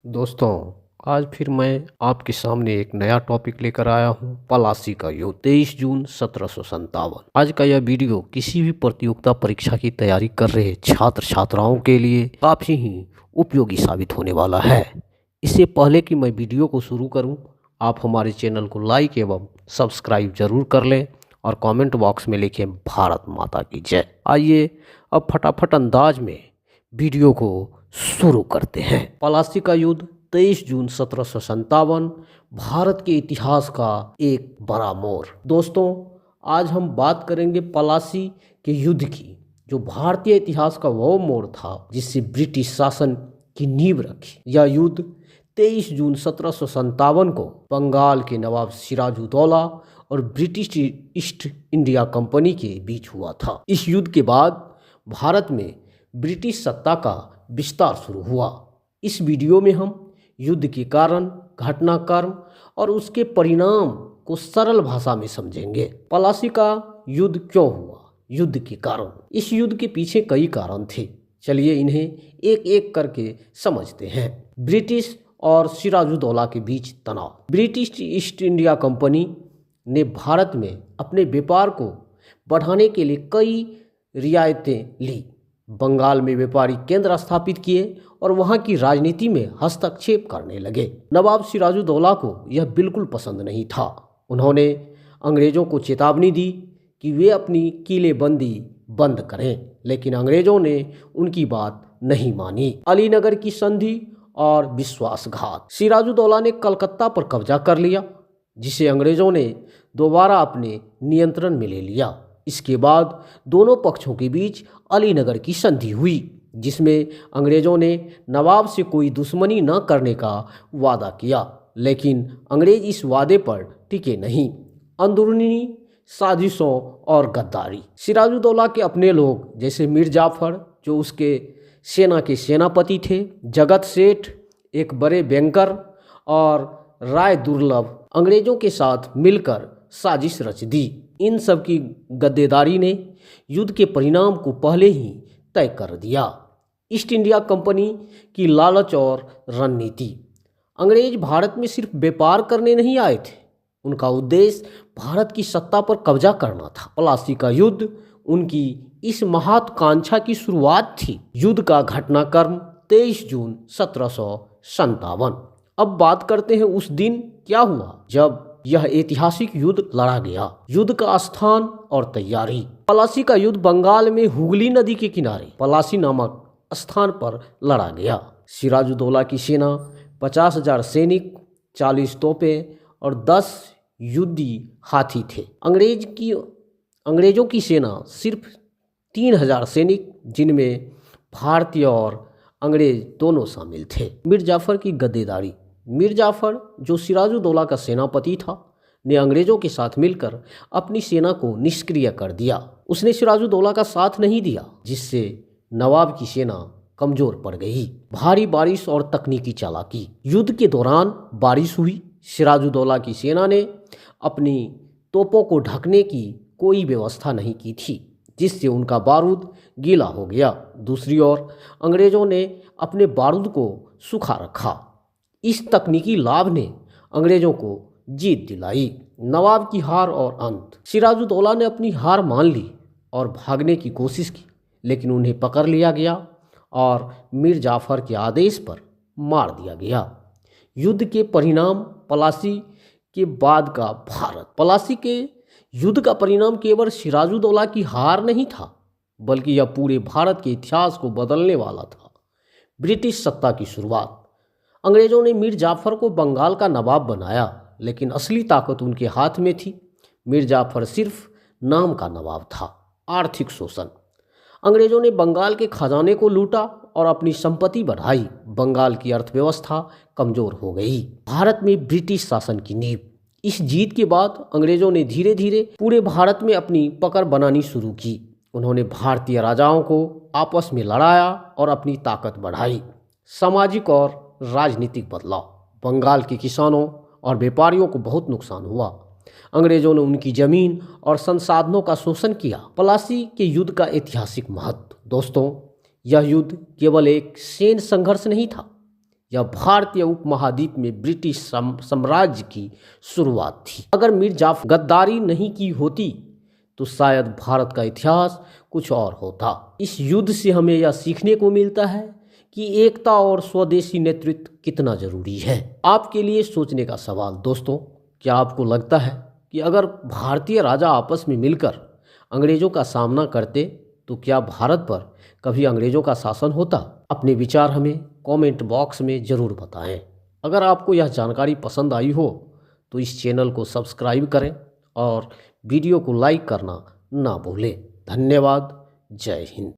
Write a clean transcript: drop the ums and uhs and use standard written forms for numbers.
दोस्तों, आज फिर मैं आपके सामने एक नया टॉपिक लेकर आया हूँ। पलासी का युद्ध 23 जून 1757। आज का यह वीडियो किसी भी प्रतियोगिता परीक्षा की तैयारी कर रहे छात्र छात्राओं के लिए काफ़ी ही उपयोगी साबित होने वाला है। इससे पहले कि मैं वीडियो को शुरू करूँ, आप हमारे चैनल को लाइक एवं सब्सक्राइब जरूर कर लें और कमेंट बॉक्स में लिखें भारत माता की जय। आइए अब फटाफट अंदाज में वीडियो को शुरू करते हैं। पलासी का युद्ध 23 जून 1757 भारत के इतिहास का एक बड़ा मोड़। दोस्तों, आज हम बात करेंगे पलासी के युद्ध की, जो भारतीय इतिहास का वो मोड़ था जिससे ब्रिटिश शासन की नींव रखी। यह युद्ध 23 जून 1757 को बंगाल के नवाब सिराजुद्दौला और ब्रिटिश ईस्ट इंडिया कंपनी के बीच हुआ था। इस युद्ध के बाद भारत में ब्रिटिश सत्ता का विस्तार शुरू हुआ। इस वीडियो में हम युद्ध के कारण, घटनाक्रम और उसके परिणाम को सरल भाषा में समझेंगे। पलासी का युद्ध क्यों हुआ, युद्ध के कारण। इस युद्ध के पीछे कई कारण थे, चलिए इन्हें एक एक करके समझते हैं। ब्रिटिश और सिराजुद्दौला के बीच तनाव। ब्रिटिश ईस्ट इंडिया कंपनी ने भारत में अपने व्यापार को बढ़ाने के लिए कई रियायतें ली। बंगाल में व्यापारी केंद्र स्थापित किए और वहां की राजनीति में हस्तक्षेप करने लगे। नवाब सिराजुद्दौला को यह बिल्कुल पसंद नहीं था। उन्होंने अंग्रेज़ों को चेतावनी दी कि वे अपनी किलेबंदी बंद करें, लेकिन अंग्रेज़ों ने उनकी बात नहीं मानी। अलीनगर की संधि और विश्वासघात। सिराजुद्दौला ने कलकत्ता पर कब्जा कर लिया, जिसे अंग्रेज़ों ने दोबारा अपने नियंत्रण में ले लिया। इसके बाद दोनों पक्षों के बीच अलीनगर की संधि हुई, जिसमें अंग्रेज़ों ने नवाब से कोई दुश्मनी न करने का वादा किया, लेकिन अंग्रेज़ इस वादे पर टिके नहीं। अंदरूनी साजिशों और गद्दारी। सिराजुद्दौला के अपने लोग जैसे मीर जाफर, जो उसके सेना के सेनापति थे, जगत सेठ, एक बड़े बैंकर, और राय दुर्लभ, अंग्रेज़ों के साथ मिलकर साजिश रच दी। इन सब की गद्देदारी ने युद्ध के परिणाम को पहले ही तय कर दिया। ईस्ट इंडिया कंपनी की लालच और रणनीति। अंग्रेज भारत में सिर्फ व्यापार करने नहीं आए थे, उनका उद्देश्य भारत की सत्ता पर कब्जा करना था। पलासी का युद्ध उनकी इस महत्वाकांक्षा की शुरुआत थी। युद्ध का घटनाक्रम 23 जून 1757। अब बात करते हैं उस दिन क्या हुआ जब यह ऐतिहासिक युद्ध लड़ा गया। युद्ध का स्थान और तैयारी। पलासी का युद्ध बंगाल में हुगली नदी के किनारे पलासी नामक स्थान पर लड़ा गया। सिराजुद्दौला की सेना 50,000 सैनिक, 40 तोपें और 10 युद्धी हाथी थे। अंग्रेजों की सेना सिर्फ 3,000 सैनिक, जिनमें भारतीय और अंग्रेज दोनों शामिल थे। मीर जाफर की गद्देदारी। मीर जाफर, जो सिराजुद्दौला का सेनापति था, ने अंग्रेजों के साथ मिलकर अपनी सेना को निष्क्रिय कर दिया। उसने सिराजुद्दौला का साथ नहीं दिया, जिससे नवाब की सेना कमजोर पड़ गई। भारी बारिश और तकनीकी चालाकी। युद्ध के दौरान बारिश हुई। सिराजुद्दौला की सेना ने अपनी तोपों को ढकने की कोई व्यवस्था नहीं की थी, जिससे उनका बारूद गीला हो गया। दूसरी ओर अंग्रेजों ने अपने बारूद को सूखा रखा। इस तकनीकी लाभ ने अंग्रेजों को जीत दिलाई। नवाब की हार और अंत। सिराजुद्दौला ने अपनी हार मान ली और भागने की कोशिश की, लेकिन उन्हें पकड़ लिया गया और मीर जाफर के आदेश पर मार दिया गया। युद्ध के परिणाम। पलासी के बाद का भारत। पलासी के युद्ध का परिणाम केवल सिराजुद्दौला की हार नहीं था, बल्कि यह पूरे भारत के इतिहास को बदलने वाला था। ब्रिटिश सत्ता की शुरुआत। अंग्रेजों ने मीर जाफर को बंगाल का नवाब बनाया, लेकिन असली ताकत उनके हाथ में थी। मीर जाफर सिर्फ नाम का नवाब था। आर्थिक शोषण। अंग्रेजों ने बंगाल के खजाने को लूटा और अपनी संपत्ति बढ़ाई। बंगाल की अर्थव्यवस्था कमजोर हो गई। भारत में ब्रिटिश शासन की नींव। इस जीत के बाद अंग्रेजों ने धीरे धीरे पूरे भारत में अपनी पकड़ बनानी शुरू की। उन्होंने भारतीय राजाओं को आपस में लड़ाया और अपनी ताकत बढ़ाई। सामाजिक और राजनीतिक बदलाव। बंगाल के किसानों और व्यापारियों को बहुत नुकसान हुआ। अंग्रेजों ने उनकी जमीन और संसाधनों का शोषण किया। पलासी के युद्ध का ऐतिहासिक महत्व। दोस्तों, यह युद्ध केवल एक सैन्य संघर्ष नहीं था, या भारतीय उपमहाद्वीप में ब्रिटिश साम्राज्य की शुरुआत थी। अगर मीर जाफर गद्दारी नहीं की होती तो शायद भारत का इतिहास कुछ और होता। इस युद्ध से हमें यह सीखने को मिलता है कि एकता और स्वदेशी नेतृत्व कितना जरूरी है। आपके लिए सोचने का सवाल दोस्तों, क्या आपको लगता है कि अगर भारतीय राजा आपस में मिलकर अंग्रेजों का सामना करते तो क्या भारत पर कभी अंग्रेजों का शासन होता? अपने विचार हमें कमेंट बॉक्स में ज़रूर बताएं। अगर आपको यह जानकारी पसंद आई हो तो इस चैनल को सब्सक्राइब करें और वीडियो को लाइक करना ना भूलें। धन्यवाद। जय हिंद।